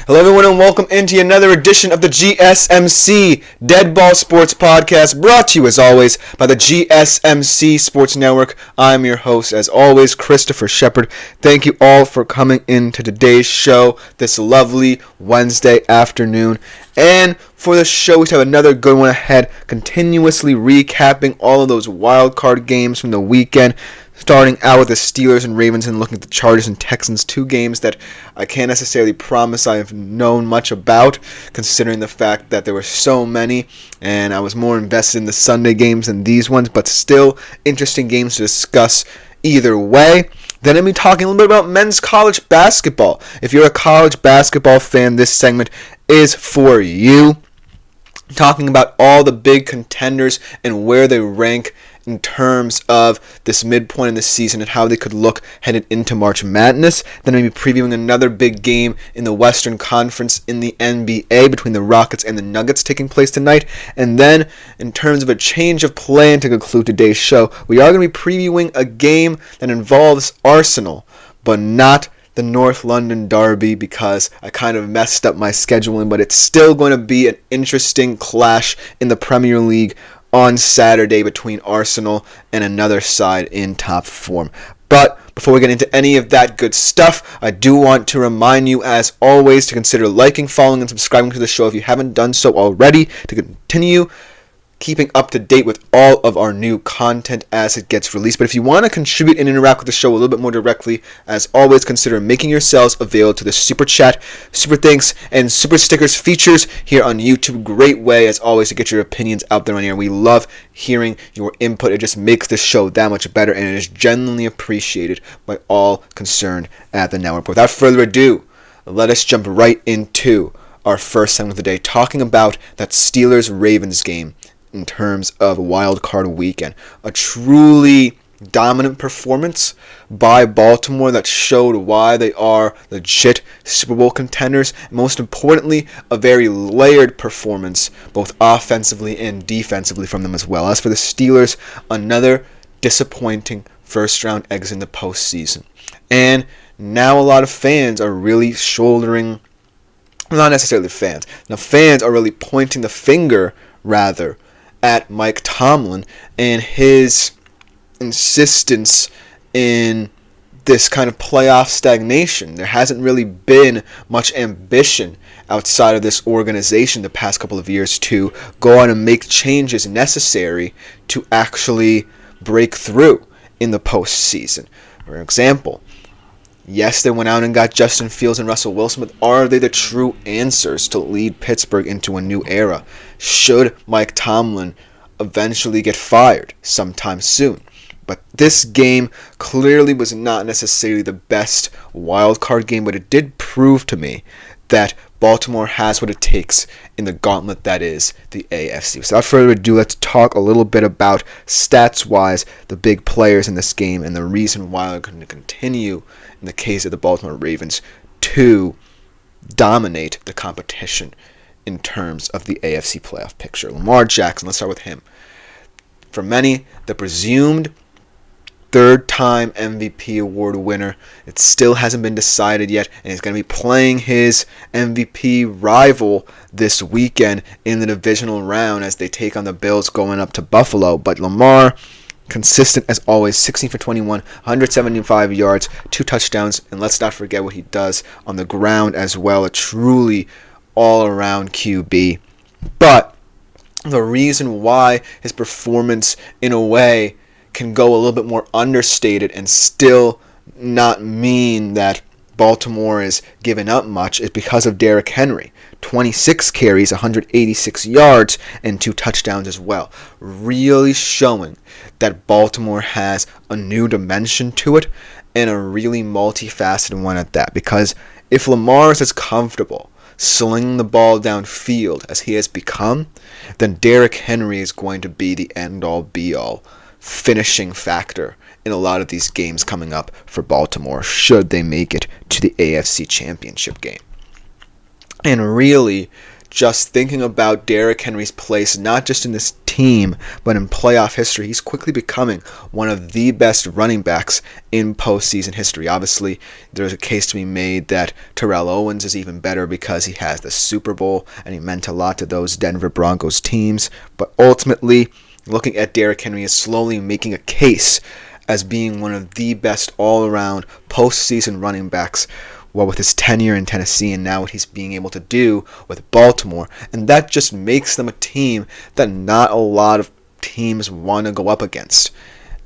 Hello everyone and welcome into another edition of the GSMC Dead Ball Sports Podcast, brought to you as always by the GSMC Sports Network. I'm your host as always, Christopher Shepard. Thank you all for coming into today's show this lovely Wednesday afternoon. And for the show, we have another good one ahead, continuously recapping all of those wildcard games from the weekend. Starting out with the Steelers and Ravens and looking at the Chargers and Texans, two games that I can't necessarily promise I've known much about, considering the fact that there were so many, and I was more invested in the Sunday games than these ones, but still interesting games to discuss either way. Then I'll be talking a little bit about men's college basketball. If you're a college basketball fan, this segment is for you. Talking about all the big contenders and where they rank in terms of this midpoint in the season and how they could look headed into March Madness. Then I'll be previewing another big game in the Western Conference in the NBA between the Rockets and the Nuggets taking place tonight. And then, in terms of a change of plan to conclude today's show, we are going to be previewing a game that involves Arsenal, but not the North London Derby, because I kind of messed up my scheduling, but it's still going to be an interesting clash in the Premier League on Saturday between Arsenal and another side in top form. But before we get into any of that good stuff, I do want to remind you, as always, to consider liking, following, and subscribing to the show if you haven't done so already, to continue keeping up to date with all of our new content as it gets released. But if you want to contribute and interact with the show a little bit more directly, as always, consider making yourselves available to the Super Chat, Super Thanks, and Super Stickers features here on YouTube. Great way, as always, to get your opinions out there on here. We love hearing your input. It just makes the show that much better, and it is genuinely appreciated by all concerned at the network. But without further ado, let us jump right into our first segment of the day, talking about that Steelers-Ravens game in terms of wild card weekend. A truly dominant performance by Baltimore that showed why they are legit Super Bowl contenders. Most importantly, a very layered performance, both offensively and defensively from them as well. As for the Steelers, another disappointing first-round exit in the postseason. And now a lot of fans are really shouldering, not necessarily fans, now fans are really pointing the finger, rather, at Mike Tomlin and his insistence in this kind of playoff stagnation. There hasn't really been much ambition outside of this organization the past couple of years to go on and make changes necessary to actually break through in the postseason. For example, yes, they went out and got Justin Fields and Russell Wilson, but are they the true answers to lead Pittsburgh into a new era? Should Mike Tomlin eventually get fired sometime soon? But this game clearly was not necessarily the best wildcard game, but it did prove to me that Baltimore has what it takes in the gauntlet that is the AFC. So without further ado, let's talk a little bit about, stats-wise, the big players in this game and the reason why they're going to continue, in the case of the Baltimore Ravens, to dominate the competition in terms of the AFC playoff picture. Lamar Jackson, let's start with him. For many, the presumed third-time MVP award winner. It still hasn't been decided yet, and he's going to be playing his MVP rival this weekend in the divisional round as they take on the Bills going up to Buffalo. But Lamar, consistent as always, 16 for 21, 175 yards, 2 touchdowns, and let's not forget what he does on the ground as well. A truly all-around QB. But the reason why his performance, in a way, can go a little bit more understated and still not mean that Baltimore is giving up much is because of Derrick Henry. 26 carries, 186 yards, and 2 touchdowns as well. Really showing that Baltimore has a new dimension to it, and a really multifaceted one at that. Because if Lamar is as comfortable slinging the ball downfield as he has become, then Derrick Henry is going to be the end-all, be-all finishing factor in a lot of these games coming up for Baltimore, should they make it to the AFC Championship game. And really, just thinking about Derrick Henry's place, not just in this team, but in playoff history, he's quickly becoming one of the best running backs in postseason history. Obviously, there's a case to be made that Terrell Owens is even better because he has the Super Bowl and he meant a lot to those Denver Broncos teams. But ultimately, looking at Derrick Henry is slowly making a case as being one of the best all-around postseason running backs, with his tenure in Tennessee and now what he's being able to do with Baltimore. And that just makes them a team that not a lot of teams want to go up against.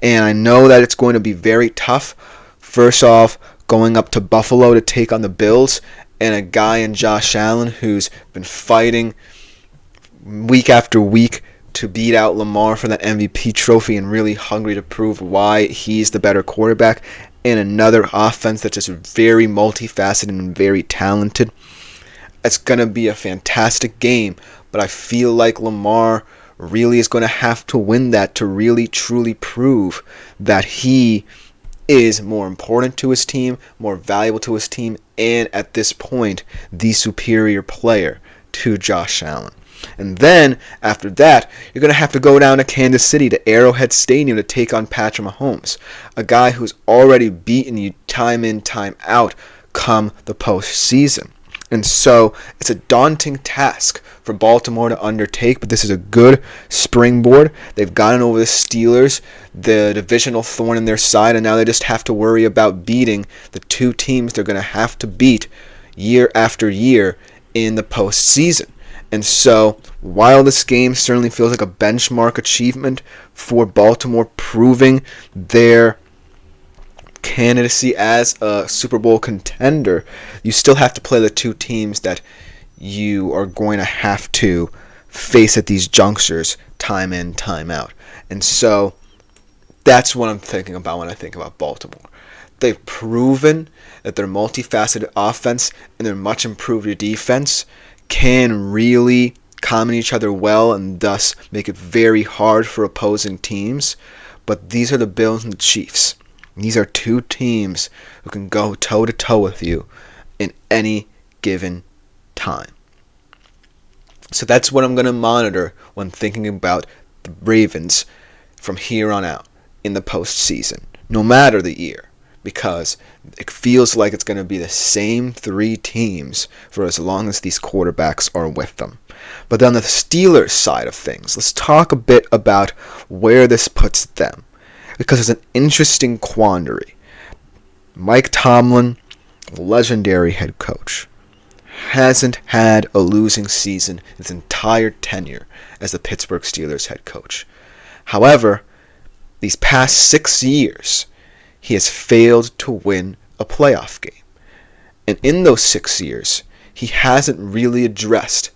And I know that it's going to be very tough. First off, going up to Buffalo to take on the Bills and a guy in Josh Allen who's been fighting week after week to beat out Lamar for that MVP trophy and really hungry to prove why he's the better quarterback. And another offense that's just very multifaceted and very talented. It's going to be a fantastic game, but I feel like Lamar really is going to have to win that to really truly prove that he is more important to his team, more valuable to his team, and at this point, the superior player to Josh Allen. And then, after that, you're going to have to go down to Kansas City to Arrowhead Stadium to take on Patrick Mahomes, a guy who's already beaten you time in, time out come the postseason. And so, it's a daunting task for Baltimore to undertake, but this is a good springboard. They've gotten over the Steelers, the divisional thorn in their side, and now they just have to worry about beating the two teams they're going to have to beat year after year in the postseason. And so, while this game certainly feels like a benchmark achievement for Baltimore proving their candidacy as a Super Bowl contender, you still have to play the two teams that you are going to have to face at these junctures time in, time out. And so, that's what I'm thinking about when I think about Baltimore. They've proven that their multifaceted offense and their much improved defense can really complement each other well and thus make it very hard for opposing teams. But these are the Bills and the Chiefs. These are two teams who can go toe-to-toe with you in any given time. So that's what I'm going to monitor when thinking about the Ravens from here on out in the postseason, no matter the year. Because it feels like it's going to be the same three teams for as long as these quarterbacks are with them. But on the Steelers side of things, let's talk a bit about where this puts them. Because it's an interesting quandary. Mike Tomlin, legendary head coach, hasn't had a losing season his entire tenure as the Pittsburgh Steelers head coach. However, these past 6 years, he has failed to win a playoff game. And in those 6 years, he hasn't really addressed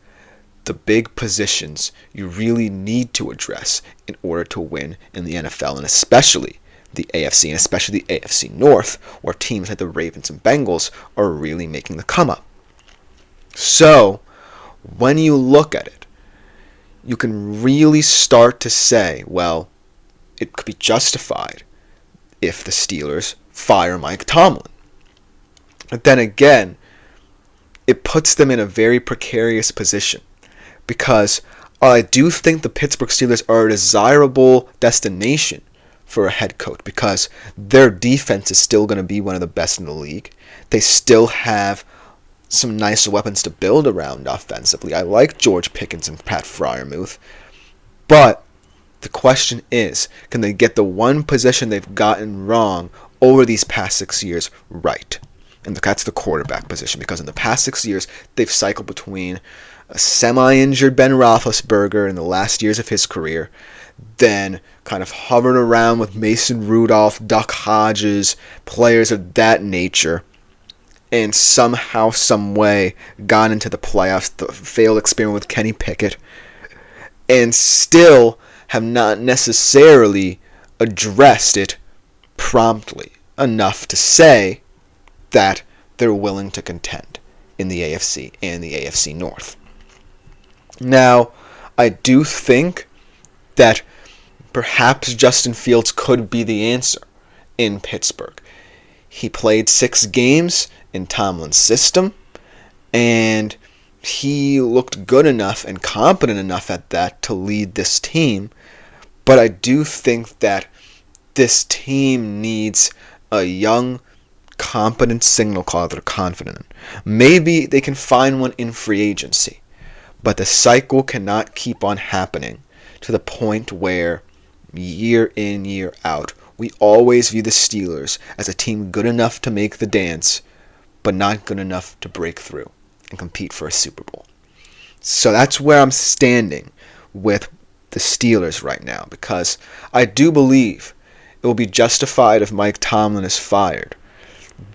the big positions you really need to address in order to win in the NFL, and especially the AFC, and especially the AFC North, where teams like the Ravens and Bengals are really making the come up. So, when you look at it, you can really start to say, well, it could be justified if the Steelers fire Mike Tomlin. But then again, it puts them in a very precarious position because I do think the Pittsburgh Steelers are a desirable destination for a head coach because their defense is still going to be one of the best in the league. They still have some nice weapons to build around offensively. I like George Pickens and Pat Freiermuth, but the question is, can they get the one position they've gotten wrong over these past 6 years right? And that's the quarterback position, because in the past 6 years, they've cycled between a semi-injured Ben Roethlisberger in the last years of his career, then kind of hovered around with Mason Rudolph, Duck Hodges, players of that nature, and somehow, some way, got into the playoffs, the failed experiment with Kenny Pickett, and still have not necessarily addressed it promptly enough to say that they're willing to contend in the AFC and the AFC North. Now, I do think that perhaps Justin Fields could be the answer in Pittsburgh. He played 6 games in Tomlin's system, and he looked good enough and competent enough at that to lead this team. But I do think that this team needs a young, competent signal caller they're confident in. Maybe they can find one in free agency, but the cycle cannot keep on happening to the point where year in, year out, we always view the Steelers as a team good enough to make the dance, but not good enough to break through and compete for a Super Bowl. So that's where I'm standing with the Steelers right now, because I do believe it will be justified if Mike Tomlin is fired.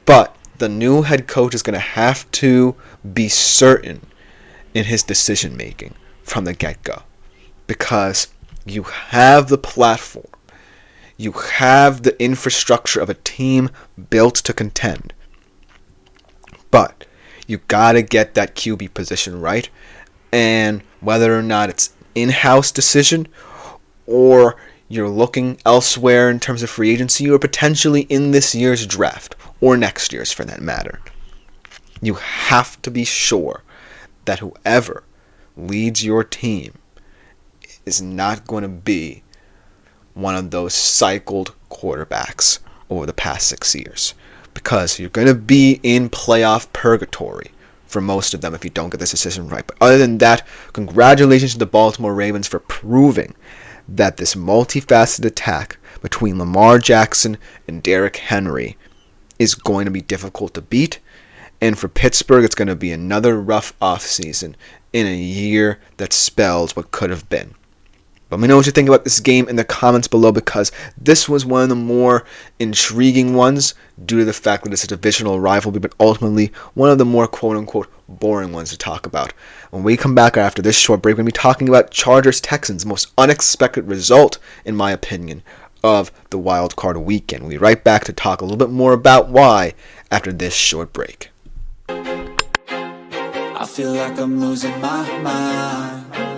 But the new head coach is going to have to be certain in his decision making from the get-go, because you have the platform, you have the infrastructure of a team built to contend, but you got to get that QB position right. And whether or not it's in-house decision or you're looking elsewhere in terms of free agency or potentially in this year's draft or next year's for that matter, you have to be sure that whoever leads your team is not going to be one of those cycled quarterbacks over the past 6 years, because you're going to be in playoff purgatory for most of them if you don't get this decision right. But other than that, congratulations to the Baltimore Ravens for proving that this multifaceted attack between Lamar Jackson and Derrick Henry is going to be difficult to beat. And for Pittsburgh, it's going to be another rough offseason in a year that spells what could have been. Let me know what you think about this game in the comments below, because this was one of the more intriguing ones due to the fact that it's a divisional rivalry, but ultimately one of the more quote-unquote boring ones to talk about. When we come back after this short break, we're going to be talking about Chargers-Texans, most unexpected result, in my opinion, of the wildcard weekend. We'll be right back to talk a little bit more about why after this short break. I feel like I'm losing my mind.